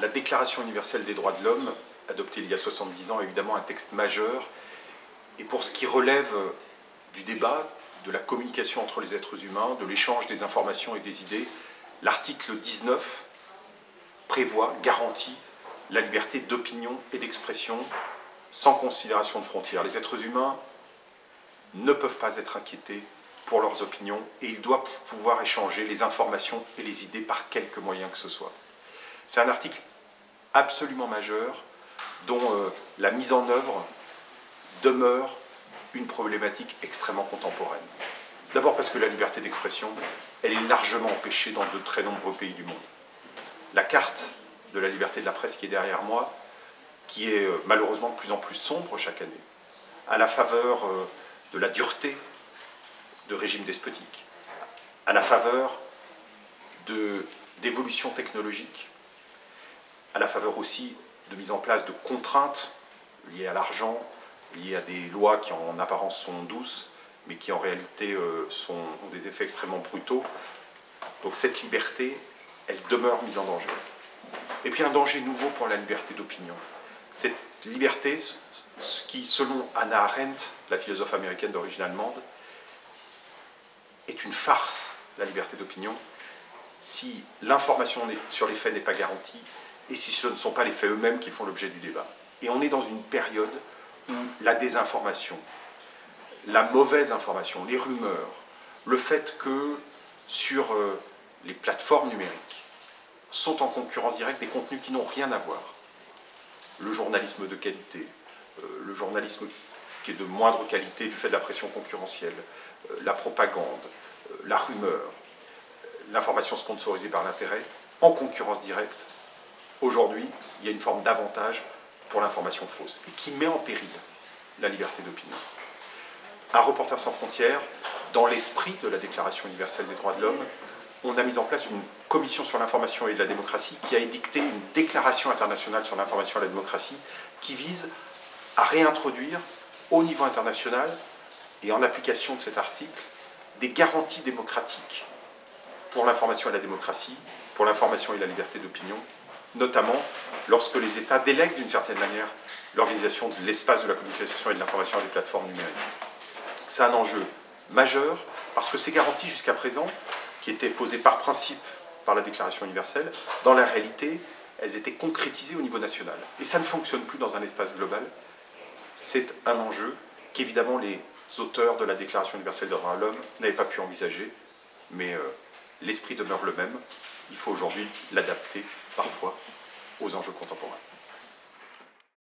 La Déclaration universelle des droits de l'homme, adoptée il y a 70 ans, est évidemment un texte majeur. Et pour ce qui relève du débat, de la communication entre les êtres humains, de l'échange des informations et des idées, l'article 19 prévoit, garantit la liberté d'opinion et d'expression sans considération de frontières. Les êtres humains ne peuvent pas être inquiétés pour leurs opinions et ils doivent pouvoir échanger les informations et les idées par quelque moyen que ce soit. C'est un article absolument majeur dont la mise en œuvre demeure une problématique extrêmement contemporaine. D'abord parce que la liberté d'expression, elle est largement empêchée dans de très nombreux pays du monde. La carte de la liberté de la presse qui est derrière moi, qui est malheureusement de plus en plus sombre chaque année, à la faveur de la dureté de régimes despotiques, à la faveur d'évolutions technologiques, à la faveur aussi de mise en place de contraintes liées à l'argent, liées à des lois qui en apparence sont douces, mais qui en réalité ont des effets extrêmement brutaux. Donc cette liberté, elle demeure mise en danger. Et puis un danger nouveau pour la liberté d'opinion. Cette liberté, qui selon Hannah Arendt, la philosophe américaine d'origine allemande, est une farce, la liberté d'opinion, si l'information sur les faits n'est pas garantie et si ce ne sont pas les faits eux-mêmes qui font l'objet du débat. Et on est dans une période où la désinformation, la mauvaise information, les rumeurs, le fait que sur les plateformes numériques sont en concurrence directe des contenus qui n'ont rien à voir. Le journalisme de qualité, le journalisme qui est de moindre qualité du fait de la pression concurrentielle, la propagande, la rumeur, l'information sponsorisée par l'intérêt, en concurrence directe, aujourd'hui, il y a une forme d'avantage pour l'information fausse et qui met en péril la liberté d'opinion. À Reporters sans frontières, dans l'esprit de la Déclaration universelle des droits de l'homme, on a mis en place une commission sur l'information et la démocratie qui a édicté une déclaration internationale sur l'information et la démocratie qui vise à réintroduire au niveau international et en application de cet article des garanties démocratiques pour l'information et la démocratie, pour l'information et la liberté d'opinion, notamment lorsque les États délèguent d'une certaine manière l'organisation de l'espace de la communication et de l'information à des plateformes numériques. C'est un enjeu majeur parce que ces garanties jusqu'à présent, qui étaient posées par principe par la Déclaration universelle, dans la réalité, elles étaient concrétisées au niveau national. Et ça ne fonctionne plus dans un espace global. C'est un enjeu qu'évidemment les auteurs de la Déclaration universelle des droits de l'homme n'avaient pas pu envisager, mais l'esprit demeure le même. Il faut aujourd'hui l'adapter parfois aux enjeux contemporains.